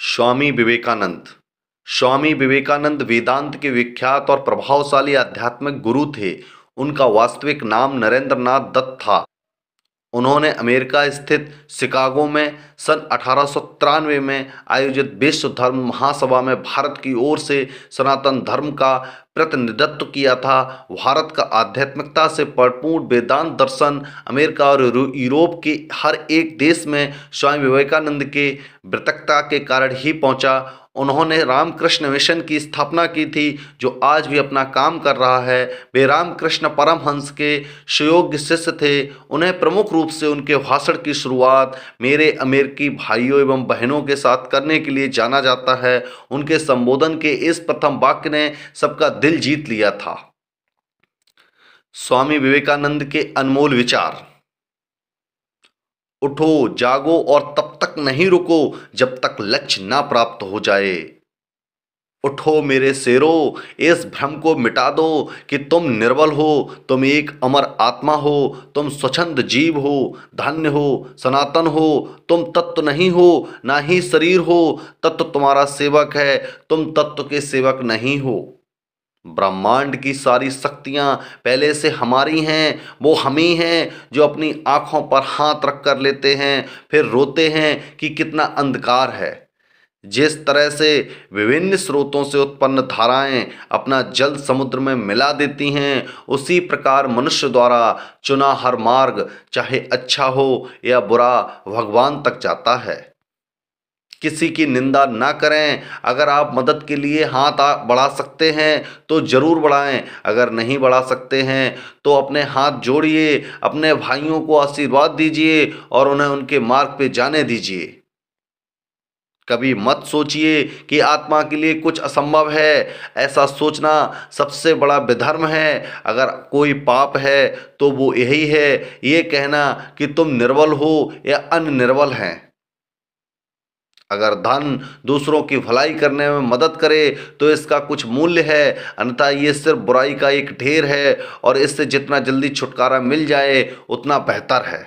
स्वामी विवेकानंद। स्वामी विवेकानंद वेदांत के विख्यात और प्रभावशाली आध्यात्मिक गुरु थे। उनका वास्तविक नाम नरेंद्र नाथ दत्त था। उन्होंने अमेरिका स्थित शिकागो में सन 1893 में आयोजित विश्व धर्म महासभा में भारत की ओर से सनातन धर्म का प्रतिनिधित्व किया था। भारत का आध्यात्मिकता से परिपूर्ण वेदांत दर्शन अमेरिका और यूरोप के हर एक देश में स्वामी विवेकानंद के वृत्तता के कारण ही पहुंचा। उन्होंने रामकृष्ण मिशन की स्थापना की थी, जो आज भी अपना काम कर रहा है। वे रामकृष्ण परमहंस के सुयोग्य शिष्य थे। उन्हें प्रमुख रूप से उनके भाषण की शुरुआत मेरे अमेरिकी भाइयों एवं बहनों के साथ करने के लिए जाना जाता है। उनके संबोधन के इस प्रथम वाक्य ने सबका दिल जीत लिया था। स्वामी विवेकानंद के अनमोल विचार। उठो, जागो और तब तक नहीं रुको जब तक लक्ष्य ना प्राप्त हो जाए। उठो मेरे शेरों, इस भ्रम को मिटा दो कि तुम निर्बल हो। तुम एक अमर आत्मा हो, तुम स्वच्छंद जीव हो, धन्य हो, सनातन हो। तुम तत्व नहीं हो, ना ही शरीर हो। तत्व तुम्हारा सेवक है, तुम तत्व के सेवक नहीं हो। ब्रह्मांड की सारी शक्तियां पहले से हमारी हैं। वो हम ही हैं जो अपनी आंखों पर हाथ रख कर लेते हैं, फिर रोते हैं कि कितना अंधकार है। जिस तरह से विभिन्न स्रोतों से उत्पन्न धाराएं अपना जल समुद्र में मिला देती हैं, उसी प्रकार मनुष्य द्वारा चुना हर मार्ग, चाहे अच्छा हो या बुरा, भगवान तक जाता है। किसी की निंदा ना करें। अगर आप मदद के लिए हाथ बढ़ा सकते हैं तो जरूर बढ़ाएं। अगर नहीं बढ़ा सकते हैं तो अपने हाथ जोड़िए, अपने भाइयों को आशीर्वाद दीजिए और उन्हें उनके मार्ग पे जाने दीजिए। कभी मत सोचिए कि आत्मा के लिए कुछ असंभव है। ऐसा सोचना सबसे बड़ा विधर्म है। अगर कोई पाप है तो वो यही है, ये कहना कि तुम निर्बल हो या अन्य निर्बल हैं। अगर धन दूसरों की भलाई करने में मदद करे तो इसका कुछ मूल्य है, अन्यथा ये सिर्फ बुराई का एक ढेर है और इससे जितना जल्दी छुटकारा मिल जाए उतना बेहतर है।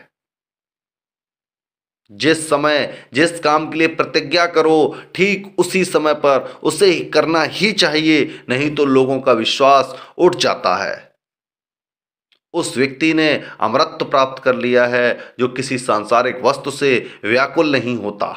जिस समय जिस काम के लिए प्रतिज्ञा करो, ठीक उसी समय पर उसे ही करना ही चाहिए, नहीं तो लोगों का विश्वास उठ जाता है। उस व्यक्ति ने अमरत्व प्राप्त कर लिया है जो किसी सांसारिक वस्तु से व्याकुल नहीं होता।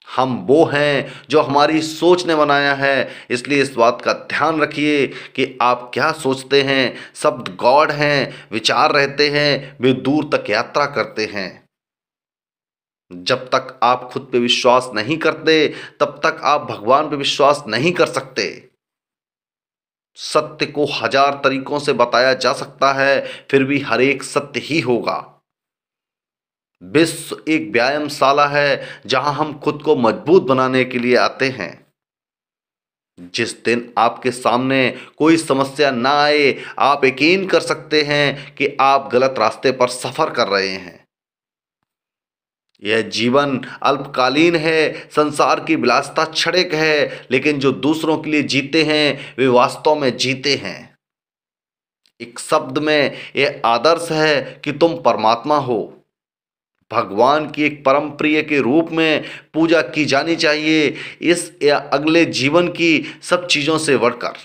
हम वो हैं जो हमारी सोच ने बनाया है, इसलिए इस बात का ध्यान रखिए कि आप क्या सोचते हैं। शब्द गॉड हैं, विचार रहते हैं, वे दूर तक यात्रा करते हैं। जब तक आप खुद पे विश्वास नहीं करते, तब तक आप भगवान पे विश्वास नहीं कर सकते। सत्य को हजार तरीकों से बताया जा सकता है, फिर भी हर एक सत्य ही होगा। विश्व एक व्यायामशाला है जहां हम खुद को मजबूत बनाने के लिए आते हैं। जिस दिन आपके सामने कोई समस्या ना आए, आप यकीन कर सकते हैं कि आप गलत रास्ते पर सफर कर रहे हैं। यह जीवन अल्पकालीन है, संसार की विलासिता क्षणिक है, लेकिन जो दूसरों के लिए जीते हैं वे वास्तव में जीते हैं। एक शब्द में यह आदर्श है कि तुम परमात्मा हो। भगवान की एक परम प्रिय के रूप में पूजा की जानी चाहिए, इस या अगले जीवन की सब चीजों से बढ़कर।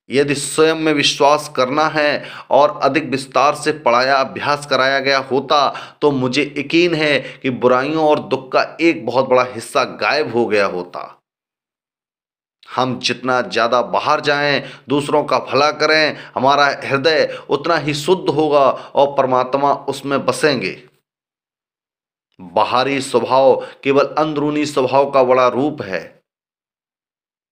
यदि स्वयं में विश्वास करना है और अधिक विस्तार से पढ़ाया अभ्यास कराया गया होता तो मुझे यकीन है कि बुराइयों और दुख का एक बहुत बड़ा हिस्सा गायब हो गया होता। हम जितना ज़्यादा बाहर जाएं, दूसरों का भला करें, हमारा हृदय उतना ही शुद्ध होगा और परमात्मा उसमें बसेंगे। बाहरी स्वभाव केवल अंदरूनी स्वभाव का बड़ा रूप है।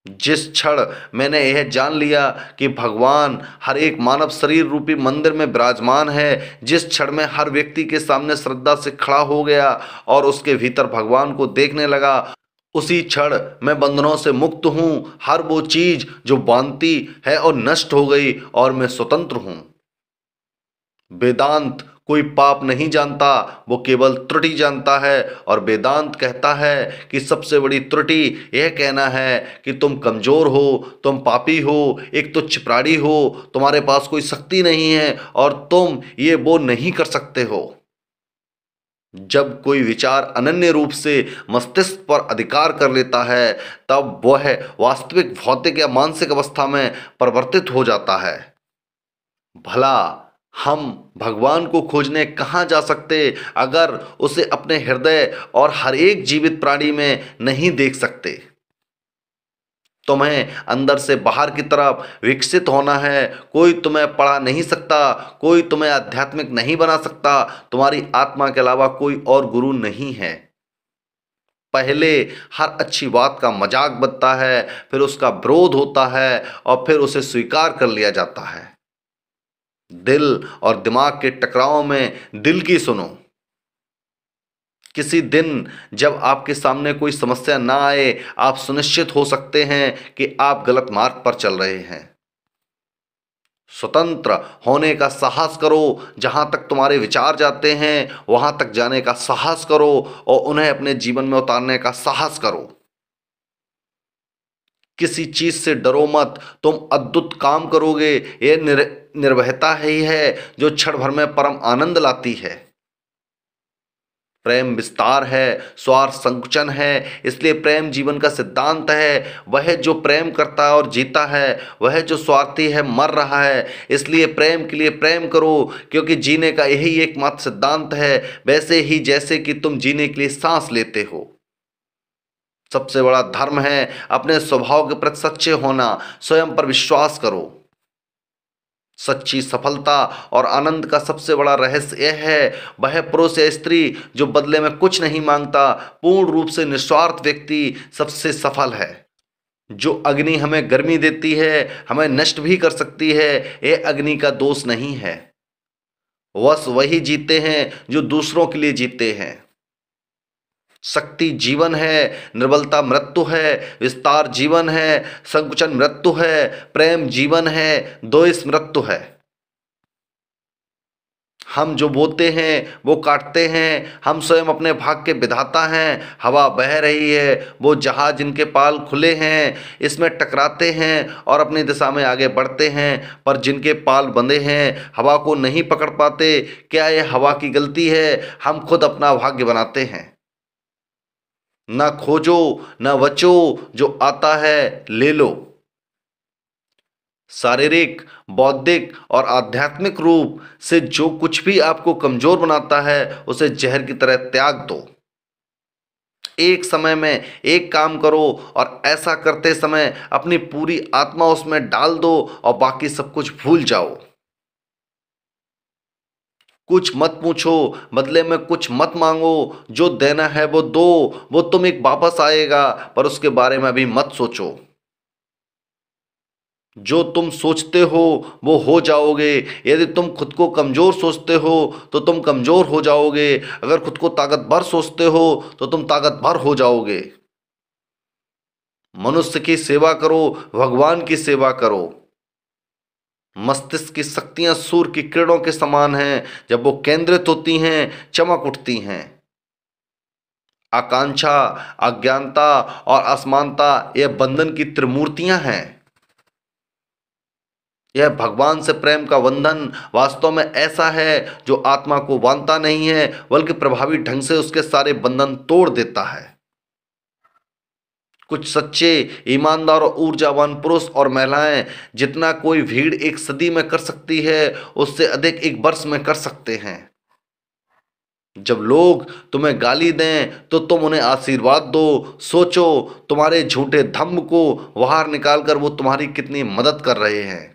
जिस क्षण मैंने यह जान लिया कि भगवान हर एक मानव शरीर रूपी मंदिर में विराजमान है, जिस क्षण में हर व्यक्ति के सामने श्रद्धा से खड़ा हो गया और उसके भीतर भगवान को देखने लगा, उसी क्षण मैं बंधनों से मुक्त हूँ। हर वो चीज जो बांधती है और नष्ट हो गई और मैं स्वतंत्र हूँ। वेदांत कोई पाप नहीं जानता, वो केवल त्रुटि जानता है। और वेदांत कहता है कि सबसे बड़ी त्रुटि यह कहना है कि तुम कमजोर हो, तुम पापी हो, एक तुच्छ प्राणी हो, तुम्हारे पास कोई शक्ति नहीं है और तुम ये वो नहीं कर सकते हो। जब कोई विचार अनन्य रूप से मस्तिष्क पर अधिकार कर लेता है, तब वह वास्तविक भौतिक या मानसिक अवस्था में परिवर्तित हो जाता है। भला हम भगवान को खोजने कहाँ जा सकते अगर उसे अपने हृदय और हर एक जीवित प्राणी में नहीं देख सकते? तुम्हें अंदर से बाहर की तरफ विकसित होना है। कोई तुम्हें पढ़ा नहीं सकता, कोई तुम्हें आध्यात्मिक नहीं बना सकता। तुम्हारी आत्मा के अलावा कोई और गुरु नहीं है। पहले हर अच्छी बात का मजाक बनता है, फिर उसका विरोध होता है और फिर उसे स्वीकार कर लिया जाता है। दिल और दिमाग के टकराव में दिल की सुनो। किसी दिन जब आपके सामने कोई समस्या ना आए, आप सुनिश्चित हो सकते हैं कि आप गलत मार्ग पर चल रहे हैं। स्वतंत्र होने का साहस करो। जहां तक तुम्हारे विचार जाते हैं वहां तक जाने का साहस करो और उन्हें अपने जीवन में उतारने का साहस करो। किसी चीज से डरो मत, तुम अद्भुत काम करोगे। यह निर्भयता ही है जो क्षण भर में परम आनंद लाती है। प्रेम विस्तार है, स्वार्थ संकुचन है। इसलिए प्रेम जीवन का सिद्धांत है। वह जो प्रेम करता है और जीता है, वह जो स्वार्थी है मर रहा है। इसलिए प्रेम के लिए प्रेम करो, क्योंकि जीने का यही एकमात्र सिद्धांत है। वैसे ही जैसे कि तुम जीने के लिए सांस लेते हो। सबसे बड़ा धर्म है अपने स्वभाव के प्रति सच्चे होना। स्वयं पर विश्वास करो। सच्ची सफलता और आनंद का सबसे बड़ा रहस्य यह है, वह पुरुष या स्त्री जो बदले में कुछ नहीं मांगता, पूर्ण रूप से निस्वार्थ व्यक्ति सबसे सफल है। जो अग्नि हमें गर्मी देती है, हमें नष्ट भी कर सकती है, यह अग्नि का दोष नहीं है। बस वही जीते हैं जो दूसरों के लिए जीते हैं। शक्ति जीवन है, निर्बलता मृत्यु है, विस्तार जीवन है, संकुचन मृत्यु है, प्रेम जीवन है, द्वेष मृत्यु है। हम जो बोते हैं वो काटते हैं। हम स्वयं अपने भाग्य के विधाता हैं। हवा बह रही है, वो जहाज जिनके पाल खुले हैं इसमें टकराते हैं और अपनी दिशा में आगे बढ़ते हैं, पर जिनके पाल बंधे हैं हवा को नहीं पकड़ पाते। क्या यह हवा की गलती है? हम खुद अपना भाग्य बनाते हैं। ना खोजो ना बचो, जो आता है ले लो। शारीरिक, बौद्धिक और आध्यात्मिक रूप से जो कुछ भी आपको कमजोर बनाता है उसे जहर की तरह त्याग दो। एक समय में एक काम करो और ऐसा करते समय अपनी पूरी आत्मा उसमें डाल दो और बाकी सब कुछ भूल जाओ। कुछ मत पूछो, बदले में कुछ मत मांगो। जो देना है वो दो, वो तुम एक वापस आएगा, पर उसके बारे में अभी मत सोचो। जो तुम सोचते हो वो हो जाओगे। यदि तुम खुद को कमज़ोर सोचते हो तो तुम कमज़ोर हो जाओगे। अगर खुद को ताकतवर सोचते हो तो तुम ताकतवर हो जाओगे। मनुष्य की सेवा करो, भगवान की सेवा करो। मस्तिष्क की शक्तियां सूर्य की किरणों के समान हैं। जब वो केंद्रित होती हैं चमक उठती हैं। आकांक्षा, अज्ञानता और असमानता यह बंधन की त्रिमूर्तियां हैं। यह भगवान से प्रेम का बंधन वास्तव में ऐसा है जो आत्मा को बांधता नहीं है, बल्कि प्रभावी ढंग से उसके सारे बंधन तोड़ देता है। कुछ सच्चे, ईमानदार और ऊर्जावान पुरुष और महिलाएं जितना कोई भीड़ एक सदी में कर सकती है, उससे अधिक एक वर्ष में कर सकते हैं। जब लोग तुम्हें गाली दें तो तुम उन्हें आशीर्वाद दो। सोचो, तुम्हारे झूठे धम्म को बाहर निकालकर वो तुम्हारी कितनी मदद कर रहे हैं।